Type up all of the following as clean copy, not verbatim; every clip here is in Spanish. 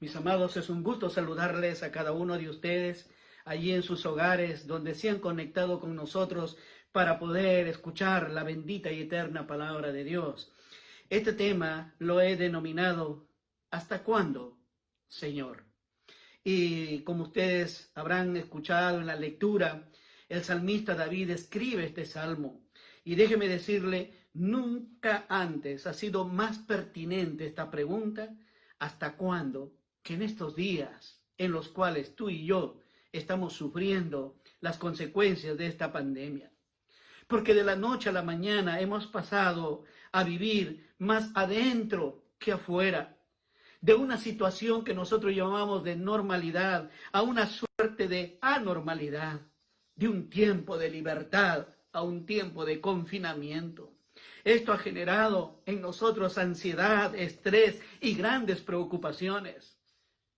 Mis amados, es un gusto saludarles a cada uno de ustedes allí en sus hogares, donde se han conectado con nosotros para poder escuchar la bendita y eterna palabra de Dios. Este tema lo he denominado ¿Hasta cuándo, Señor? Y como ustedes habrán escuchado en la lectura, el salmista David escribe este salmo. Y déjeme decirle, nunca antes ha sido más pertinente esta pregunta, ¿hasta cuándo? Que en estos días en los cuales tú y yo estamos sufriendo las consecuencias de esta pandemia. Porque de la noche a la mañana hemos pasado a vivir más adentro que afuera, de una situación que nosotros llamamos de normalidad a una suerte de anormalidad, de un tiempo de libertad a un tiempo de confinamiento. Esto ha generado en nosotros ansiedad, estrés y grandes preocupaciones.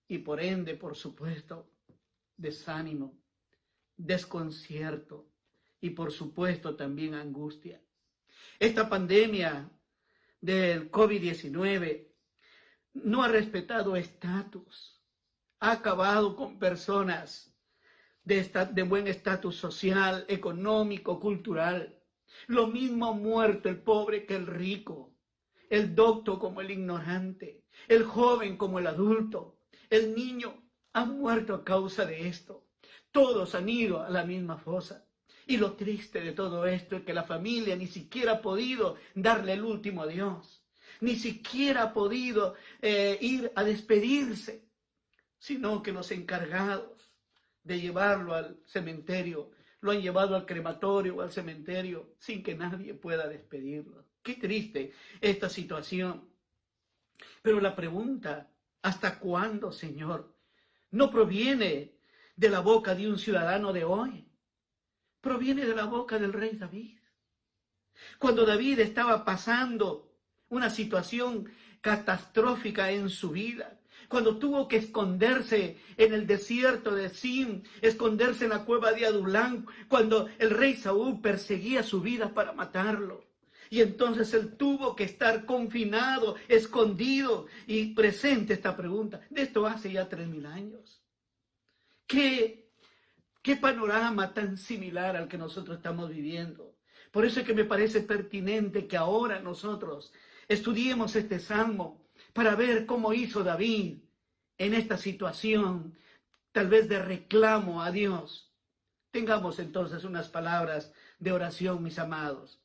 Y por ende, por supuesto, desánimo, desconcierto y por supuesto también angustia. Esta pandemia del COVID-19 no ha respetado estatus, ha acabado con personas de buen estatus social, económico, cultural. Lo mismo ha muerto el pobre que el rico, el docto como el ignorante, el joven como el adulto, el niño ha muerto a causa de esto. Todos han ido a la misma fosa. Y lo triste de todo esto es que la familia ni siquiera ha podido darle el último adiós. Ni siquiera ha podido ir a despedirse, sino que los encargados de llevarlo al cementerio lo han llevado al crematorio o al cementerio sin que nadie pueda despedirlo. Qué triste esta situación. Pero la pregunta, ¿hasta cuándo, Señor? No proviene de la boca de un ciudadano de hoy, proviene de la boca del rey David. Cuando David estaba pasando una situación catastrófica en su vida, cuando tuvo que esconderse en el desierto de Zin, esconderse en la cueva de Adulán, cuando el rey Saúl perseguía su vida para matarlo. Y entonces él tuvo que estar confinado, escondido y presente esta pregunta. De esto hace ya 3000 años. ¿Qué panorama tan similar al que nosotros estamos viviendo? Por eso es que me parece pertinente que ahora nosotros estudiemos este salmo para ver cómo hizo David en esta situación, tal vez de reclamo a Dios. Tengamos entonces unas palabras de oración, mis amados.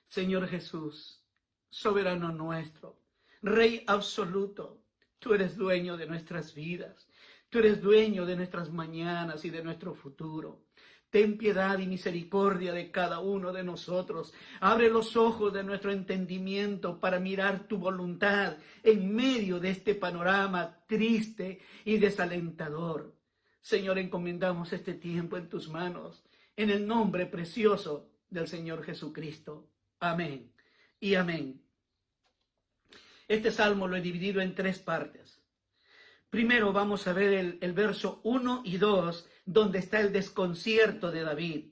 Señor Jesús, soberano nuestro, Rey absoluto, tú eres dueño de nuestras vidas, tú eres dueño de nuestras mañanas y de nuestro futuro. Ten piedad y misericordia de cada uno de nosotros. Abre los ojos de nuestro entendimiento para mirar tu voluntad en medio de este panorama triste y desalentador. Señor, encomendamos este tiempo en tus manos, en el nombre precioso del Señor Jesucristo. Amén y amén. Este salmo lo he dividido en 3 partes. Primero vamos a ver el verso 1 y 2, donde está el desconcierto de David.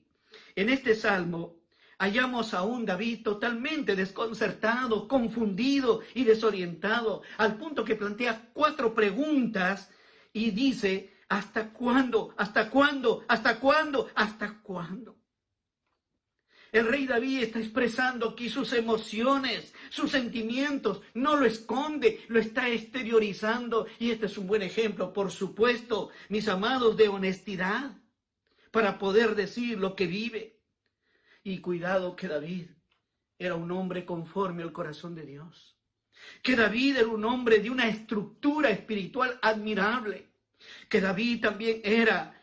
En este salmo hallamos a un David totalmente desconcertado, confundido y desorientado, al punto que plantea 4 preguntas y dice, ¿hasta cuándo? ¿Hasta cuándo? ¿Hasta cuándo? ¿Hasta cuándo? El rey David está expresando aquí sus emociones, sus sentimientos, no lo esconde, lo está exteriorizando. Y este es un buen ejemplo, por supuesto, mis amados, de honestidad, para poder decir lo que vive. Y cuidado que David era un hombre conforme al corazón de Dios. Que David era un hombre de una estructura espiritual admirable. Que David también era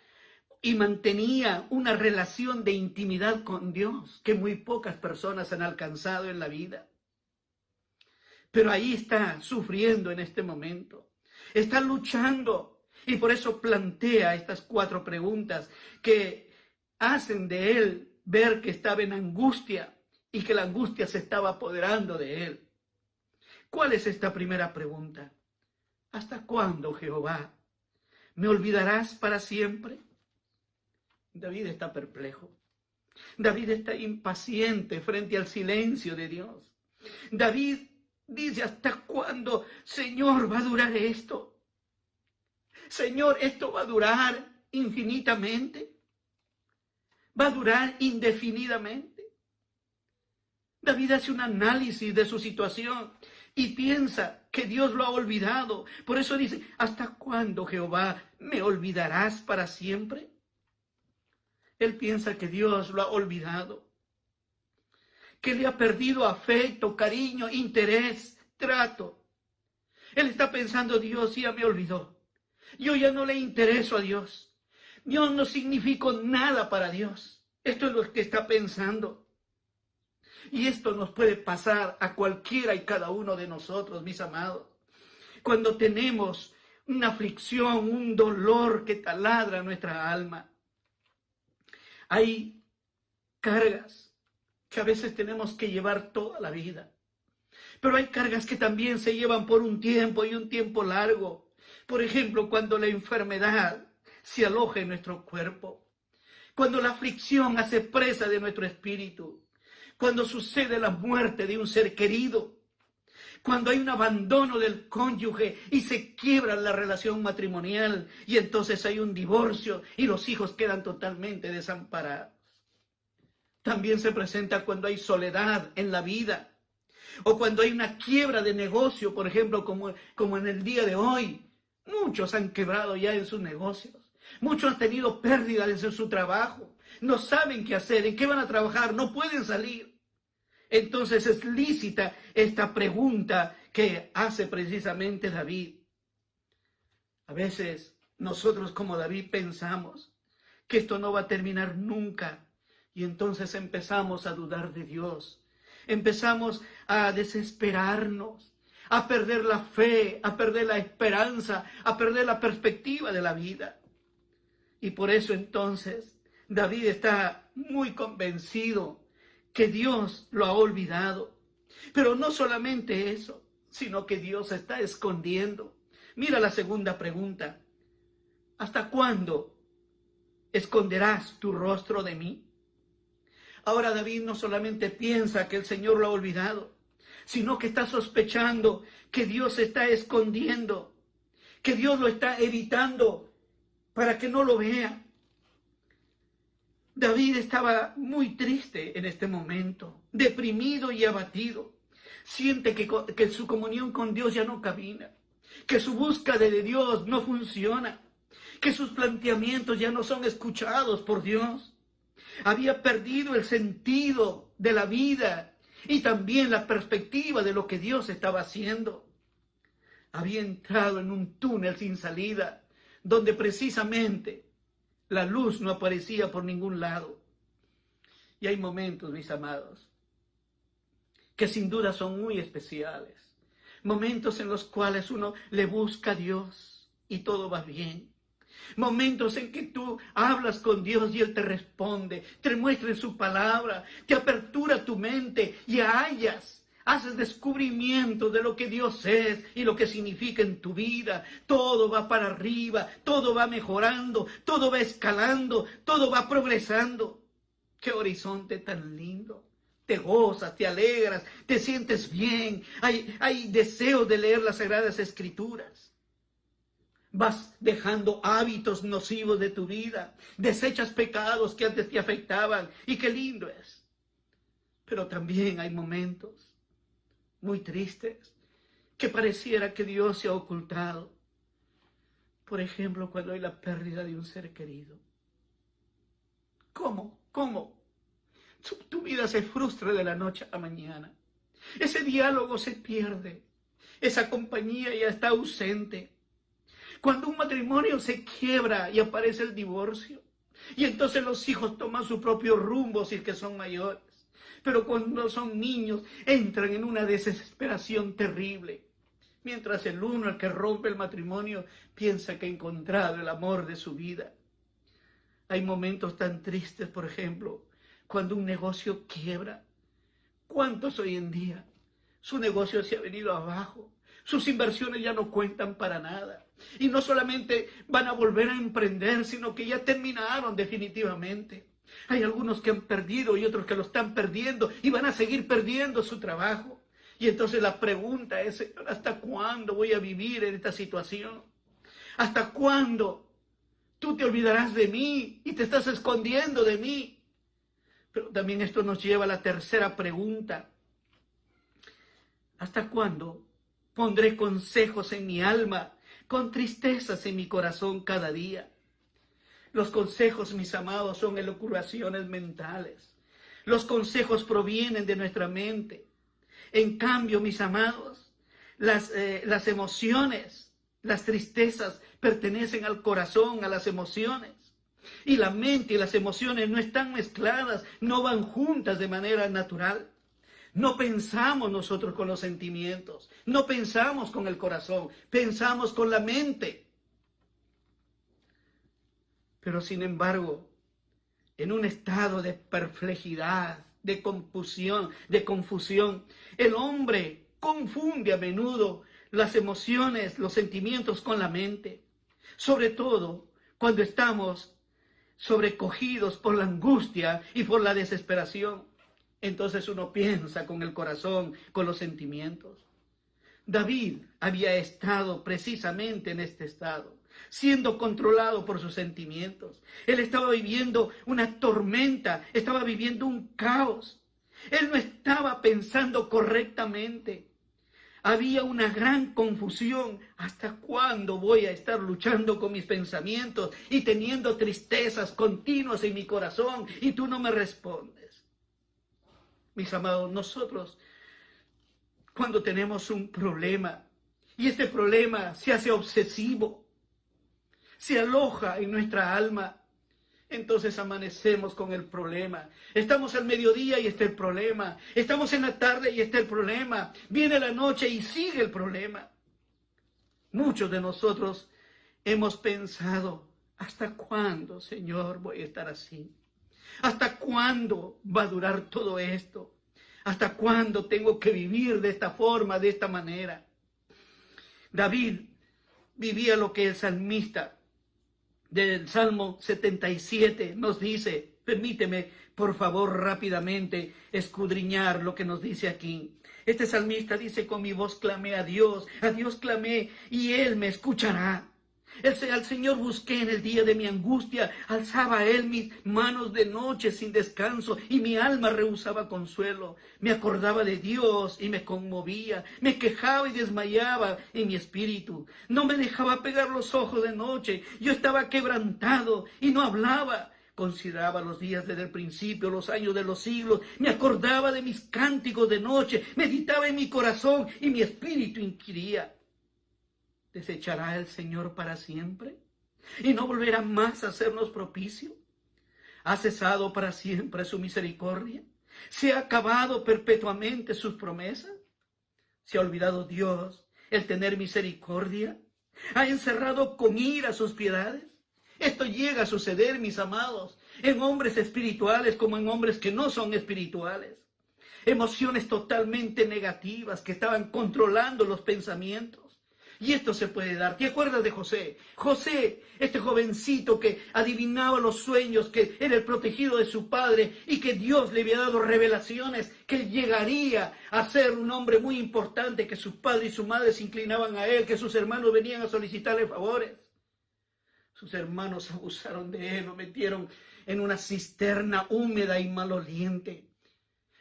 y mantenía una relación de intimidad con Dios que muy pocas personas han alcanzado en la vida. Pero ahí está sufriendo en este momento, está luchando y por eso plantea estas 4 preguntas que hacen de él ver que estaba en angustia y que la angustia se estaba apoderando de él. ¿Cuál es esta primera pregunta? ¿Hasta cuándo, Jehová? ¿Me olvidarás para siempre? David está perplejo. David está impaciente frente al silencio de Dios. David dice: ¿hasta cuándo, Señor, va a durar esto? Señor, ¿esto va a durar infinitamente? ¿Va a durar indefinidamente? David hace un análisis de su situación y piensa que Dios lo ha olvidado. Por eso dice: ¿hasta cuándo, Jehová, me olvidarás para siempre? Él piensa que Dios lo ha olvidado, que le ha perdido afecto, cariño, interés, trato. Él está pensando: Dios ya me olvidó. Yo ya no le intereso a Dios. Yo no significo nada para Dios. Esto es lo que está pensando. Y esto nos puede pasar a cualquiera y cada uno de nosotros, mis amados. Cuando tenemos una aflicción, un dolor que taladra nuestra alma. Hay cargas que a veces tenemos que llevar toda la vida. Pero hay cargas que también se llevan por un tiempo y un tiempo largo. Por ejemplo, cuando la enfermedad se aloja en nuestro cuerpo. Cuando la aflicción hace presa de nuestro espíritu. Cuando sucede la muerte de un ser querido. Cuando hay un abandono del cónyuge y se quiebra la relación matrimonial y entonces hay un divorcio y los hijos quedan totalmente desamparados. También se presenta cuando hay soledad en la vida o cuando hay una quiebra de negocio, por ejemplo, como en el día de hoy. Muchos han quebrado ya en sus negocios. Muchos han tenido pérdidas en su trabajo. No saben qué hacer, en qué van a trabajar, no pueden salir. Entonces es lícita esta pregunta que hace precisamente David. A veces nosotros como David pensamos que esto no va a terminar nunca y entonces empezamos a dudar de Dios. Empezamos a desesperarnos, a perder la fe, a perder la esperanza, a perder la perspectiva de la vida. Y por eso entonces David está muy convencido que Dios lo ha olvidado. Pero no solamente eso, sino que Dios se está escondiendo. Mira la segunda pregunta. ¿Hasta cuándo esconderás tu rostro de mí? Ahora David no solamente piensa que el Señor lo ha olvidado, sino que está sospechando que Dios se está escondiendo, que Dios lo está evitando para que no lo vea. David estaba muy triste en este momento, deprimido y abatido. Siente que su comunión con Dios ya no camina, que su búsqueda de Dios no funciona, que sus planteamientos ya no son escuchados por Dios. Había perdido el sentido de la vida y también la perspectiva de lo que Dios estaba haciendo. Había entrado en un túnel sin salida, donde precisamente la luz no aparecía por ningún lado. Y hay momentos, mis amados, que sin duda son muy especiales. Momentos en los cuales uno le busca a Dios y todo va bien. Momentos en que tú hablas con Dios y Él te responde, te muestra en su palabra, te apertura tu mente y haces descubrimiento de lo que Dios es y lo que significa en tu vida. Todo va para arriba, todo va mejorando, todo va escalando, todo va progresando. ¡Qué horizonte tan lindo! Te gozas, te alegras, te sientes bien, hay deseos de leer las Sagradas Escrituras. Vas dejando hábitos nocivos de tu vida, desechas pecados que antes te afectaban y qué lindo es. Pero también hay momentos muy tristes, que pareciera que Dios se ha ocultado. Por ejemplo, cuando hay la pérdida de un ser querido. ¿Cómo? Tu vida se frustra de la noche a la mañana. Ese diálogo se pierde. Esa compañía ya está ausente. Cuando un matrimonio se quiebra y aparece el divorcio. Y entonces los hijos toman su propio rumbo si es que son mayores. Pero cuando son niños, entran en una desesperación terrible. Mientras el uno, el que rompe el matrimonio, piensa que ha encontrado el amor de su vida. Hay momentos tan tristes, por ejemplo, cuando un negocio quiebra. ¿Cuántos hoy en día? Su negocio se ha venido abajo. Sus inversiones ya no cuentan para nada. Y no solamente van a volver a emprender, sino que ya terminaron definitivamente. Hay algunos que han perdido y otros que lo están perdiendo y van a seguir perdiendo su trabajo. Y entonces la pregunta es, Señor, ¿hasta cuándo voy a vivir en esta situación? ¿Hasta cuándo tú te olvidarás de mí y te estás escondiendo de mí? Pero también esto nos lleva a la tercera pregunta. ¿Hasta cuándo pondré consejos en mi alma, con tristezas en mi corazón cada día? Los consejos, mis amados, son elucubraciones mentales. Los consejos provienen de nuestra mente. En cambio, mis amados, las emociones, las tristezas pertenecen al corazón, a las emociones. Y la mente y las emociones no están mezcladas, no van juntas de manera natural. No pensamos nosotros con los sentimientos, no pensamos con el corazón, pensamos con la mente. Pero sin embargo, en un estado de perplejidad, de confusión, el hombre confunde a menudo las emociones, los sentimientos con la mente, sobre todo cuando estamos sobrecogidos por la angustia y por la desesperación. Entonces uno piensa con el corazón, con los sentimientos. David había estado precisamente en este estado, siendo controlado por sus sentimientos. Él estaba viviendo una tormenta, estaba viviendo un caos. Él no estaba pensando correctamente. Había una gran confusión. ¿Hasta cuándo voy a estar luchando con mis pensamientos y teniendo tristezas continuas en mi corazón y tú no me respondes? Mis amados, nosotros cuando tenemos un problema y este problema se hace obsesivo, se aloja en nuestra alma, entonces amanecemos con el problema. Estamos al mediodía y está el problema. Estamos en la tarde y está el problema. Viene la noche y sigue el problema. Muchos de nosotros hemos pensado, ¿hasta cuándo, Señor, voy a estar así? ¿Hasta cuándo va a durar todo esto? ¿Hasta cuándo tengo que vivir de esta forma, de esta manera? David vivía lo que el salmista del Salmo 77 nos dice. Permíteme, por favor, rápidamente escudriñar lo que nos dice aquí. Este salmista dice, con mi voz clamé a Dios clamé y Él me escuchará. Al Señor busqué en el día de mi angustia, alzaba a Él mis manos de noche sin descanso y mi alma rehusaba consuelo. Me acordaba de Dios y me conmovía, me quejaba y desmayaba en mi espíritu. No me dejaba pegar los ojos de noche, yo estaba quebrantado y no hablaba. Consideraba los días desde el principio, los años de los siglos, me acordaba de mis cánticos de noche, meditaba en mi corazón y mi espíritu inquiría. ¿Desechará el Señor para siempre? ¿Y no volverá más a hacernos propicio? ¿Ha cesado para siempre su misericordia? ¿Se ha acabado perpetuamente sus promesas? ¿Se ha olvidado Dios el tener misericordia? ¿Ha encerrado con ira sus piedades? Esto llega a suceder, mis amados, en hombres espirituales como en hombres que no son espirituales. Emociones totalmente negativas que estaban controlando los pensamientos. Y esto se puede dar. ¿Te acuerdas de José? José, este jovencito que adivinaba los sueños, que era el protegido de su padre y que Dios le había dado revelaciones, que llegaría a ser un hombre muy importante, que su padre y su madre se inclinaban a él, que sus hermanos venían a solicitarle favores. Sus hermanos abusaron de él, lo metieron en una cisterna húmeda y maloliente.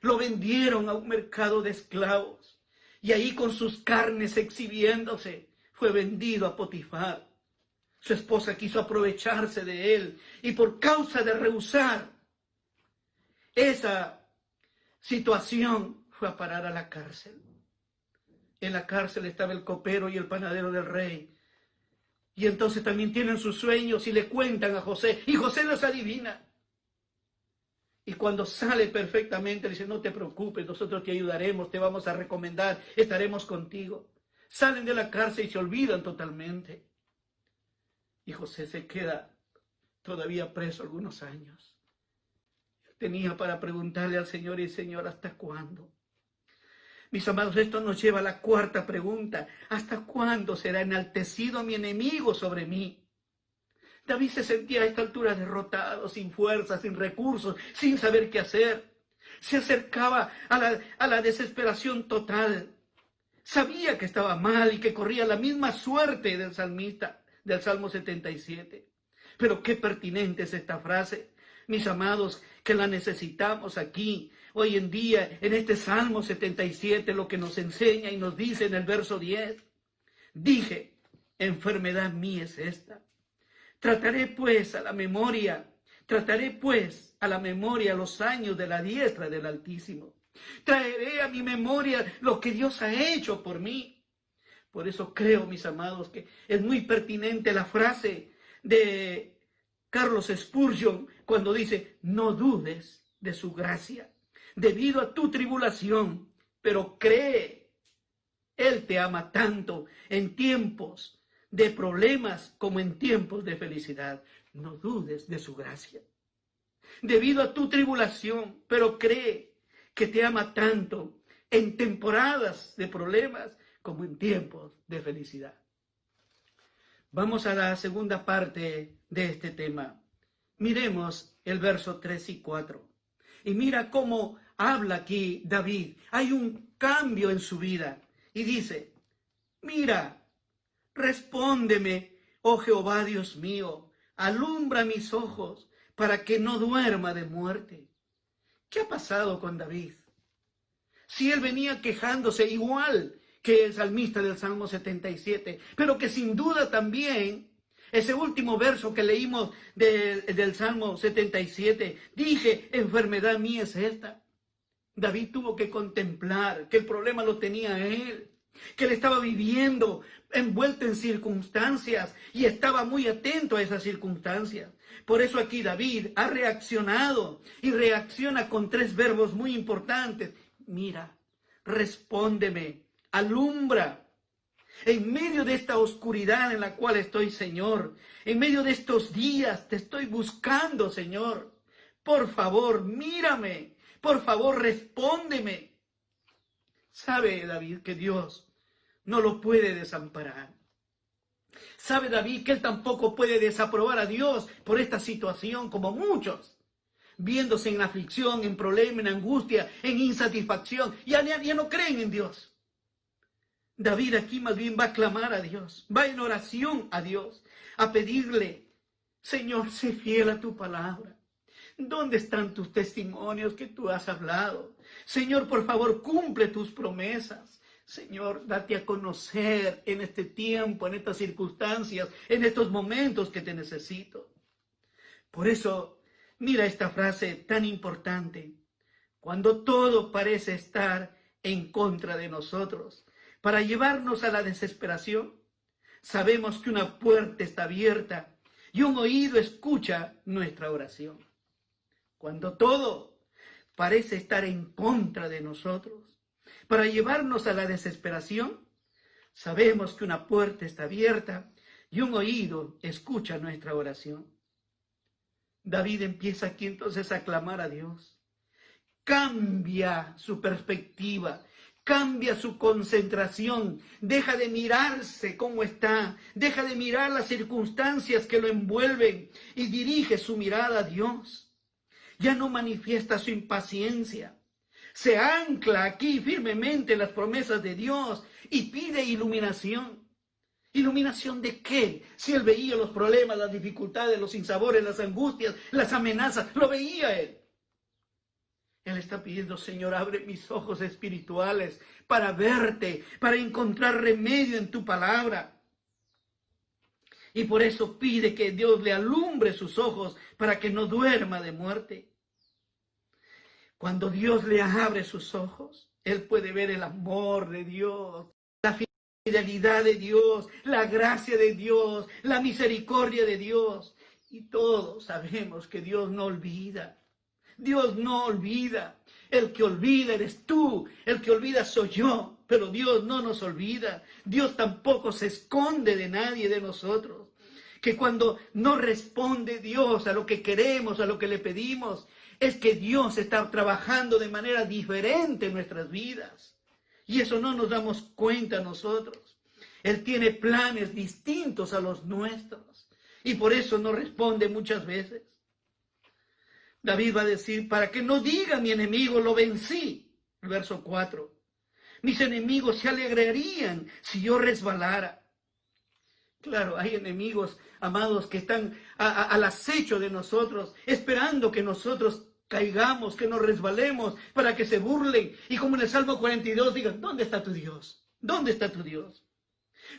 Lo vendieron a un mercado de esclavos. Y ahí con sus carnes exhibiéndose, fue vendido a Potifar. Su esposa quiso aprovecharse de él y por causa de rehusar esa situación fue a parar a la cárcel. En la cárcel estaba el copero y el panadero del rey. Y entonces también tienen sus sueños y le cuentan a José y José los adivina. Y cuando sale perfectamente, le dice, no te preocupes, nosotros te ayudaremos, te vamos a recomendar, estaremos contigo. Salen de la cárcel y se olvidan totalmente. Y José se queda todavía preso algunos años. Tenía para preguntarle al Señor, y Señor, ¿hasta cuándo? Mis amados, esto nos lleva a la cuarta pregunta. ¿Hasta cuándo será enaltecido mi enemigo sobre mí? David se sentía a esta altura derrotado, sin fuerza, sin recursos, sin saber qué hacer. Se acercaba a la desesperación total. Sabía que estaba mal y que corría la misma suerte del salmista del Salmo 77. Pero qué pertinente es esta frase, mis amados, que la necesitamos aquí, hoy en día, en este Salmo 77, lo que nos enseña y nos dice en el verso 10. Dije, enfermedad mía es esta. Trataré pues a la memoria los años de la diestra del Altísimo. Traeré a mi memoria lo que Dios ha hecho por mí. Por eso creo, mis amados, que es muy pertinente la frase de Carlos Spurgeon cuando dice, no dudes de su gracia, debido a tu tribulación, pero cree, Él te ama tanto en tiempos de problemas como en tiempos de felicidad. No dudes de su gracia. Debido a tu tribulación, pero cree que te ama tanto en temporadas de problemas como en tiempos de felicidad. Vamos a la segunda parte de este tema. Miremos el verso 3 y 4. Y mira cómo habla aquí David. Hay un cambio en su vida. Y dice, mira, respóndeme, oh Jehová Dios mío, alumbra mis ojos para que no duerma de muerte. ¿Qué ha pasado con David? Si él venía quejándose igual que el salmista del Salmo 77, pero que sin duda también, ese último verso que leímos del Salmo 77, dije, enfermedad mía es esta. David tuvo que contemplar que el problema lo tenía él, que él estaba viviendo envuelto en circunstancias y estaba muy atento a esas circunstancias. Por eso aquí David ha reaccionado y reacciona con 3 verbos muy importantes. Mira, respóndeme, alumbra. En medio de esta oscuridad en la cual estoy, Señor, en medio de estos días te estoy buscando, Señor. Por favor, mírame, por favor, respóndeme. Sabe David que Dios no lo puede desamparar. Sabe David que él tampoco puede desaprobar a Dios por esta situación, como muchos, viéndose en aflicción, en problema, en angustia, en insatisfacción, ya no creen en Dios. David aquí más bien va a clamar a Dios, va en oración a Dios, a pedirle, Señor, sé fiel a tu palabra. ¿Dónde están tus testimonios que tú has hablado? Señor, por favor, cumple tus promesas. Señor, date a conocer en este tiempo, en estas circunstancias, en estos momentos que te necesito. Por eso, mira esta frase tan importante. Cuando todo parece estar en contra de nosotros, para llevarnos a la desesperación, sabemos que una puerta está abierta y un oído escucha nuestra oración. Cuando todo parece estar en contra de nosotros, para llevarnos a la desesperación, sabemos que una puerta está abierta y un oído escucha nuestra oración. David empieza aquí entonces a clamar a Dios. Cambia su perspectiva, cambia su concentración, deja de mirarse cómo está, deja de mirar las circunstancias que lo envuelven y dirige su mirada a Dios. Ya no manifiesta su impaciencia. Se ancla aquí firmemente en las promesas de Dios y pide iluminación. ¿Iluminación de qué? Si él veía los problemas, las dificultades, los sinsabores, las angustias, las amenazas, lo veía él. Él está pidiendo, Señor, abre mis ojos espirituales para verte, para encontrar remedio en tu palabra. Y por eso pide que Dios le alumbre sus ojos para que no duerma de muerte. Cuando Dios le abre sus ojos, él puede ver el amor de Dios, la fidelidad de Dios, la gracia de Dios, la misericordia de Dios. Y todos sabemos que Dios no olvida. Dios no olvida. El que olvida eres tú, el que olvida soy yo, pero Dios no nos olvida. Dios tampoco se esconde de nadie de nosotros. Que cuando no responde Dios a lo que queremos, a lo que le pedimos, es que Dios está trabajando de manera diferente en nuestras vidas. Y eso no nos damos cuenta nosotros. Él tiene planes distintos a los nuestros. Y por eso no responde muchas veces. David va a decir, para que no diga mi enemigo, lo vencí. El verso 4. Mis enemigos se alegrarían si yo resbalara. Claro, hay enemigos, amados, que están al acecho de nosotros, esperando que nosotros caigamos, que nos resbalemos, para que se burlen. Y como en el Salmo 42 digan, ¿dónde está tu Dios? ¿Dónde está tu Dios?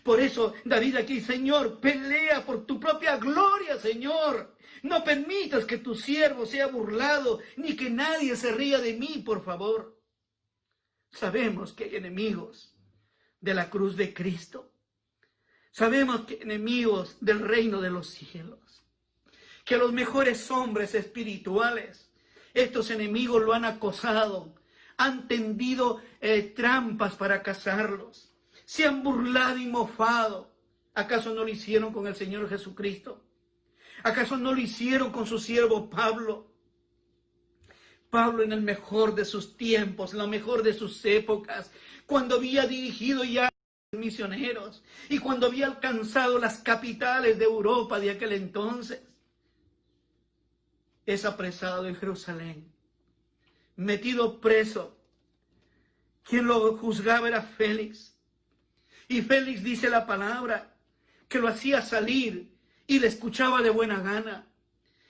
Por eso David aquí, Señor, pelea por tu propia gloria, Señor. No permitas que tu siervo sea burlado, ni que nadie se ría de mí, por favor. Sabemos que hay enemigos de la cruz de Cristo. Sabemos que hay enemigos del reino de los cielos. Que los mejores hombres espirituales, estos enemigos lo han acosado, han tendido trampas para cazarlos. Se han burlado y mofado. ¿Acaso no lo hicieron con el Señor Jesucristo? ¿Acaso no lo hicieron con su siervo Pablo? Pablo en el mejor de sus tiempos, en la mejor de sus épocas, cuando había dirigido ya misioneros y cuando había alcanzado las capitales de Europa de aquel entonces, es apresado en Jerusalén, metido preso. Quien lo juzgaba era Félix. Y Félix dice la palabra, que lo hacía salir y le escuchaba de buena gana.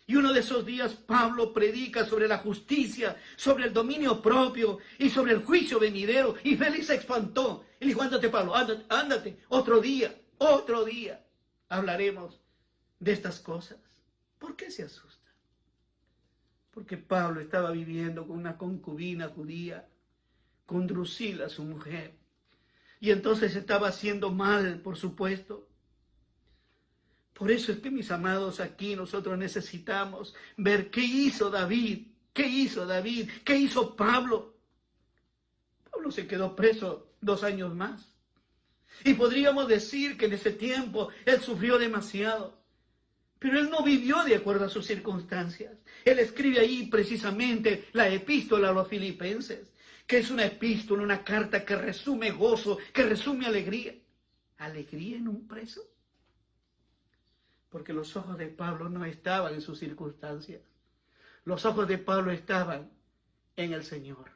Y uno de esos días Pablo predica sobre la justicia, sobre el dominio propio y sobre el juicio venidero. Y Félix se espantó. Y le dijo, ándate Pablo, ándate, otro día hablaremos de estas cosas. ¿Por qué se asusta? Porque Pablo estaba viviendo con una concubina judía, con Drusila, su mujer. Y entonces estaba haciendo mal, por supuesto. Por eso es que, mis amados, aquí nosotros necesitamos ver qué hizo David, qué hizo Pablo. Pablo se quedó preso 2 años más. Y podríamos decir que en ese tiempo él sufrió demasiado. Pero él no vivió de acuerdo a sus circunstancias. Él escribe ahí precisamente la epístola a los filipenses, que es una epístola, una carta que resume gozo, que resume alegría. ¿Alegría en un preso? Porque los ojos de Pablo no estaban en sus circunstancias. Los ojos de Pablo estaban en el Señor.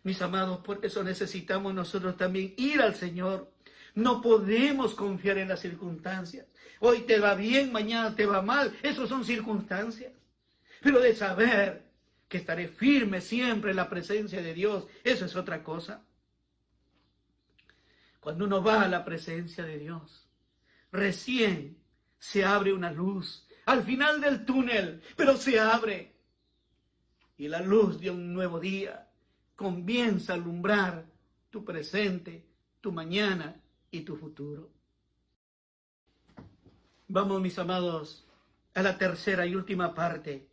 Mis amados, por eso necesitamos nosotros también ir al Señor. No podemos confiar en las circunstancias. Hoy te va bien, mañana te va mal. Esas son circunstancias. Pero de saber que estaré firme siempre en la presencia de Dios, eso es otra cosa. Cuando uno va a la presencia de Dios, recién se abre una luz al final del túnel, pero se abre. Y la luz de un nuevo día comienza a alumbrar tu presente, tu mañana y tu futuro. Vamos, mis amados, a la tercera y última parte,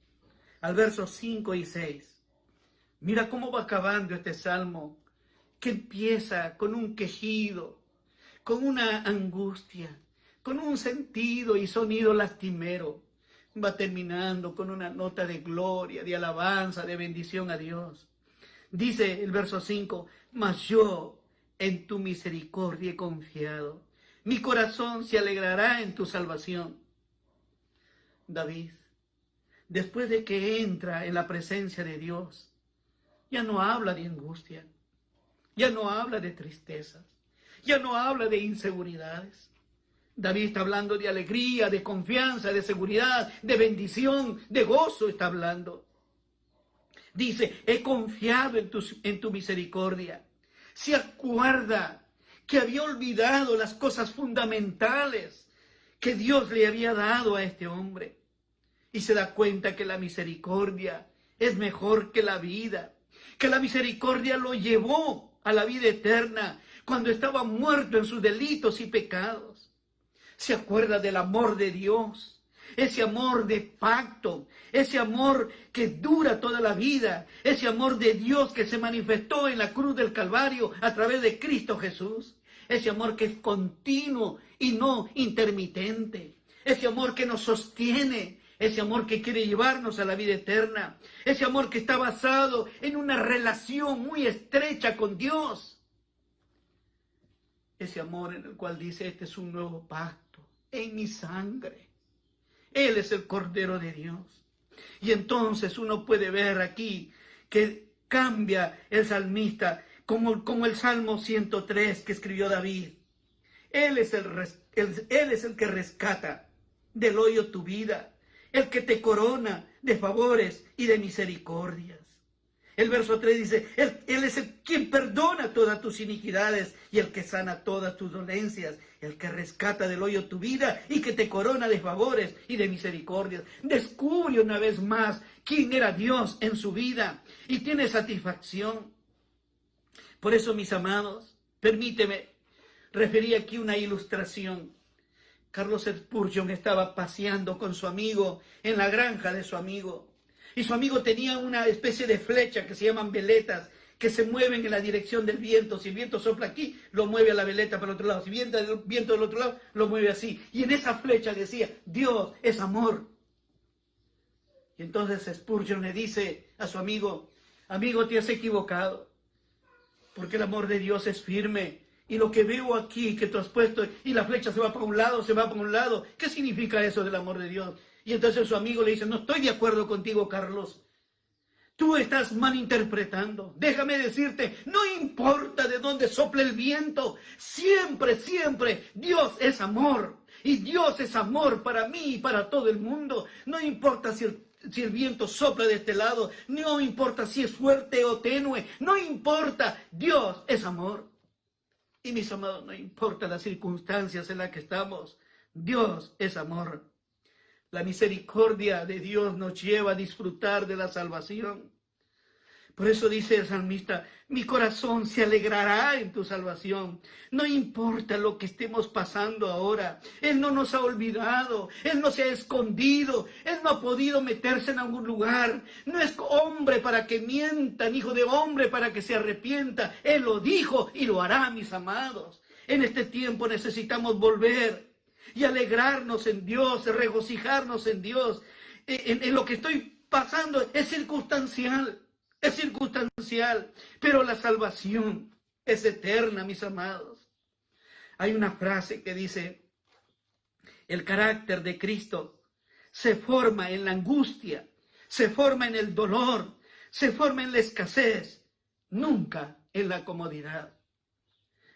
al versos 5 y 6. Mira cómo va acabando este salmo, que empieza con un quejido, con una angustia, con un sentido y sonido lastimero. Va terminando con una nota de gloria, de alabanza, de bendición a Dios. Dice el verso 5, mas yo en tu misericordia he confiado. Mi corazón se alegrará en tu salvación. David, después de que entra en la presencia de Dios, ya no habla de angustia, ya no habla de tristezas, ya no habla de inseguridades. David está hablando de alegría, de confianza, de seguridad, de bendición, de gozo está hablando. Dice, he confiado en tu misericordia. Se acuerda que había olvidado las cosas fundamentales que Dios le había dado a este hombre. Y se da cuenta que la misericordia es mejor que la vida. Que la misericordia lo llevó a la vida eterna cuando estaba muerto en sus delitos y pecados. Se acuerda del amor de Dios, ese amor de pacto, ese amor que dura toda la vida, ese amor de Dios que se manifestó en la cruz del Calvario a través de Cristo Jesús, ese amor que es continuo y no intermitente, ese amor que nos sostiene, ese amor que quiere llevarnos a la vida eterna, ese amor que está basado en una relación muy estrecha con Dios. Ese amor en el cual dice, este es un nuevo pacto en mi sangre. Él es el Cordero de Dios. Y entonces uno puede ver aquí que cambia el salmista, como el Salmo 103 que escribió David. Él es el que rescata del hoyo tu vida, el que te corona de favores y de misericordias. El verso 3 dice, Él es quien perdona todas tus iniquidades y el que sana todas tus dolencias, el que rescata del hoyo tu vida y que te corona de favores y de misericordias. Descubre una vez más quién era Dios en su vida y tiene satisfacción. Por eso, mis amados, permíteme referir aquí una ilustración. Carlos Spurgeon estaba paseando con su amigo en la granja de su amigo. Y su amigo tenía una especie de flecha que se llaman veletas, que se mueven en la dirección del viento. Si el viento sopla aquí, lo mueve a la veleta para el otro lado. Si viene el viento del otro lado, lo mueve así. Y en esa flecha decía, Dios es amor. Y entonces Spurgeon le dice a su amigo, amigo, te has equivocado, porque el amor de Dios es firme. Y lo que veo aquí, que tú has puesto, y la flecha se va para un lado, se va para un lado. ¿Qué significa eso del amor de Dios? Y entonces su amigo le dice, no estoy de acuerdo contigo, Carlos. Tú estás malinterpretando. Déjame decirte, no importa de dónde sople el viento, siempre, siempre Dios es amor. Y Dios es amor para mí y para todo el mundo. No importa si el viento sopla de este lado, no importa si es fuerte o tenue, no importa, Dios es amor. Y mis amados, no importa las circunstancias en las que estamos, Dios es amor. La misericordia de Dios nos lleva a disfrutar de la salvación. Por eso dice el salmista, mi corazón se alegrará en tu salvación. No importa lo que estemos pasando ahora. Él no nos ha olvidado. Él no se ha escondido. Él no ha podido meterse en algún lugar. No es hombre para que mienta, ni hijo de hombre para que se arrepienta. Él lo dijo y lo hará, mis amados. En este tiempo necesitamos volver y alegrarnos en Dios, regocijarnos en Dios. En lo que estoy pasando es circunstancial. Es circunstancial, pero la salvación es eterna, mis amados. Hay una frase que dice, el carácter de Cristo se forma en la angustia, se forma en el dolor, se forma en la escasez, nunca en la comodidad.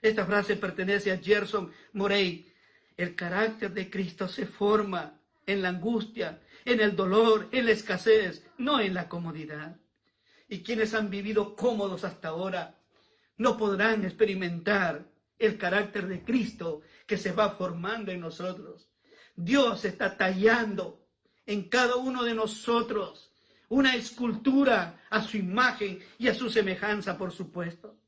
Esta frase pertenece a Gerson Morey. El carácter de Cristo se forma en la angustia, en el dolor, en la escasez, no en la comodidad. Y quienes han vivido cómodos hasta ahora no podrán experimentar el carácter de Cristo que se va formando en nosotros. Dios está tallando en cada uno de nosotros una escultura a su imagen y a su semejanza, por supuesto.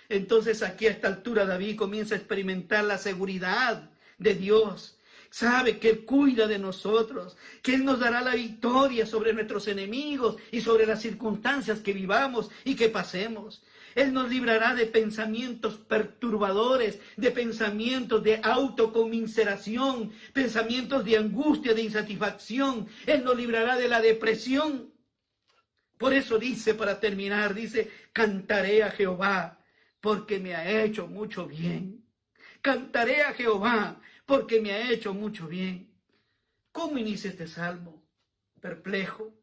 Entonces aquí a esta altura David comienza a experimentar la seguridad de Dios. Sabe que Él cuida de nosotros, que Él nos dará la victoria sobre nuestros enemigos y sobre las circunstancias que vivamos y que pasemos. Él nos librará de pensamientos perturbadores, de pensamientos de autocomiseración, pensamientos de angustia, de insatisfacción. Él nos librará de la depresión. Por eso dice, para terminar, dice, cantaré a Jehová porque me ha hecho mucho bien. Cantaré a Jehová porque me ha hecho mucho bien. ¿Cómo inicia este salmo? Perplejo,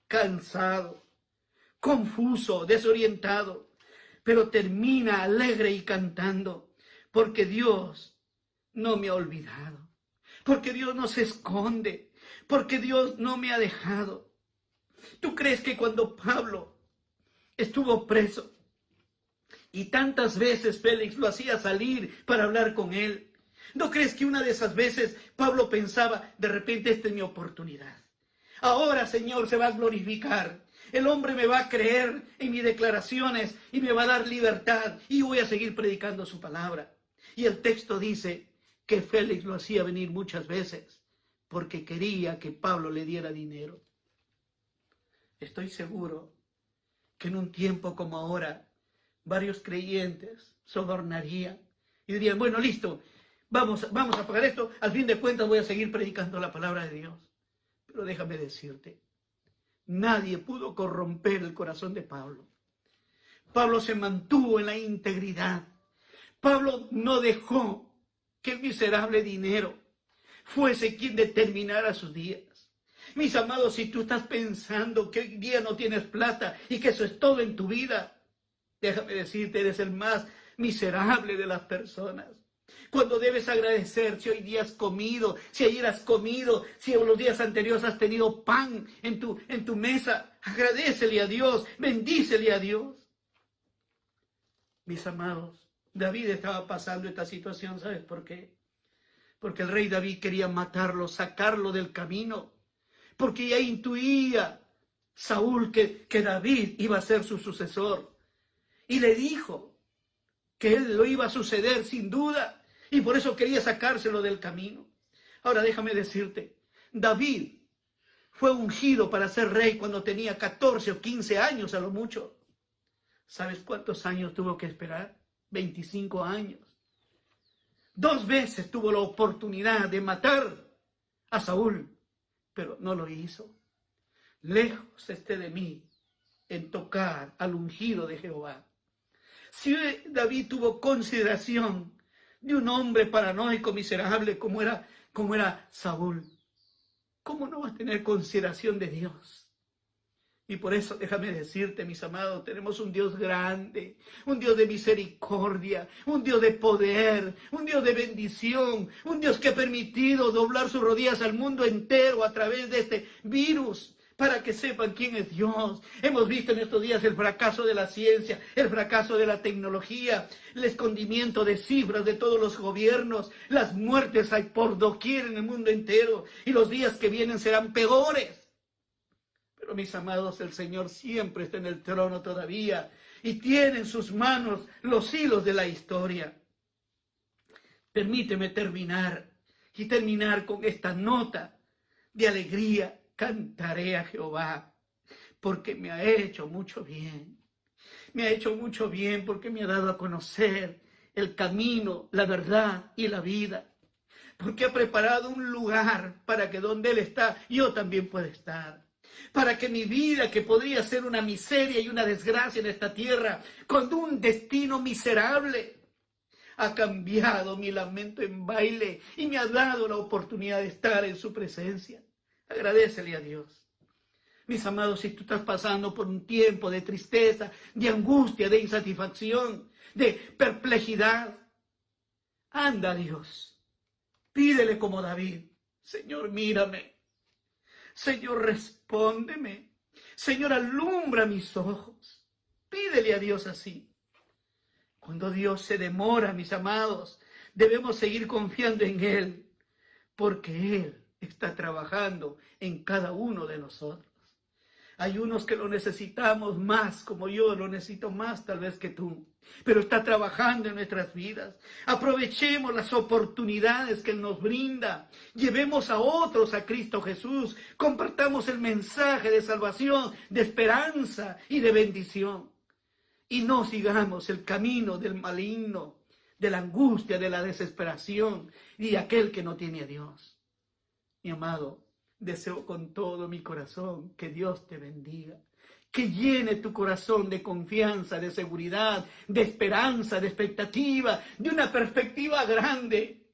cansado, confuso, desorientado, pero termina alegre y cantando, porque Dios no me ha olvidado, porque Dios no se esconde, porque Dios no me ha dejado. ¿Tú crees que cuando Pablo estuvo preso y tantas veces Félix lo hacía salir para hablar con él, ¿no crees que una de esas veces Pablo pensaba, de repente esta es mi oportunidad? Ahora, Señor, se va a glorificar. El hombre me va a creer en mis declaraciones y me va a dar libertad y voy a seguir predicando su palabra. Y el texto dice que Félix lo hacía venir muchas veces porque quería que Pablo le diera dinero. Estoy seguro que en un tiempo como ahora, varios creyentes sobornarían y dirían, bueno, listo, vamos a pagar esto, al fin de cuentas voy a seguir predicando la palabra de Dios. Pero déjame decirte, nadie pudo corromper el corazón de Pablo. Pablo se mantuvo en la integridad. Pablo no dejó que el miserable dinero fuese quien determinara sus días. Mis amados, si tú estás pensando que hoy día no tienes plata y que eso es todo en tu vida, déjame decirte, eres el más miserable de las personas. Cuando debes agradecer si hoy día has comido, si ayer has comido, si en los días anteriores has tenido pan en tu mesa, agradécele a Dios, bendícele a Dios. Mis amados, David estaba pasando esta situación, ¿sabes por qué? Porque el rey David quería matarlo, sacarlo del camino, porque ya intuía Saúl que David iba a ser su sucesor. Y le dijo que él lo iba a suceder sin duda, y por eso quería sacárselo del camino. Ahora déjame decirte, David fue ungido para ser rey cuando tenía 14 o 15 años a lo mucho. ¿Sabes cuántos años tuvo que esperar? 25 años. 2 veces tuvo la oportunidad de matar a Saúl, pero no lo hizo. Lejos esté de mí en tocar al ungido de Jehová. Si David tuvo consideración de un hombre paranoico, miserable como era Saúl, ¿cómo no va a tener consideración de Dios? Y por eso déjame decirte, mis amados, tenemos un Dios grande, un Dios de misericordia, un Dios de poder, un Dios de bendición, un Dios que ha permitido doblar sus rodillas al mundo entero a través de este virus, para que sepan quién es Dios. Hemos visto en estos días el fracaso de la ciencia, el fracaso de la tecnología, el escondimiento de cifras de todos los gobiernos, las muertes hay por doquier en el mundo entero, y los días que vienen serán peores. Pero mis amados, el Señor siempre está en el trono todavía, y tiene en sus manos los hilos de la historia. Permíteme terminar con esta nota de alegría. Cantaré a Jehová, porque me ha hecho mucho bien. Me ha hecho mucho bien porque me ha dado a conocer el camino, la verdad y la vida. Porque ha preparado un lugar para que donde Él está, yo también pueda estar. Para que mi vida, que podría ser una miseria y una desgracia en esta tierra, con un destino miserable, ha cambiado mi lamento en baile y me ha dado la oportunidad de estar en su presencia. Agradécele a Dios. Mis amados, si tú estás pasando por un tiempo de tristeza, de angustia, de insatisfacción, de perplejidad, anda a Dios. Pídele como David: Señor, mírame. Señor, respóndeme. Señor, alumbra mis ojos. Pídele a Dios así. Cuando Dios se demora, mis amados, debemos seguir confiando en Él, porque Él está trabajando en cada uno de nosotros. Hay unos que lo necesitamos más, como yo lo necesito más tal vez que tú, pero está trabajando en nuestras vidas. Aprovechemos las oportunidades que Él nos brinda. Llevemos a otros a Cristo Jesús. Compartamos el mensaje de salvación, de esperanza y de bendición. Y no sigamos el camino del maligno, de la angustia, de la desesperación y de aquel que no tiene a Dios. Mi amado, deseo con todo mi corazón que Dios te bendiga, que llene tu corazón de confianza, de seguridad, de esperanza, de expectativa, de una perspectiva grande,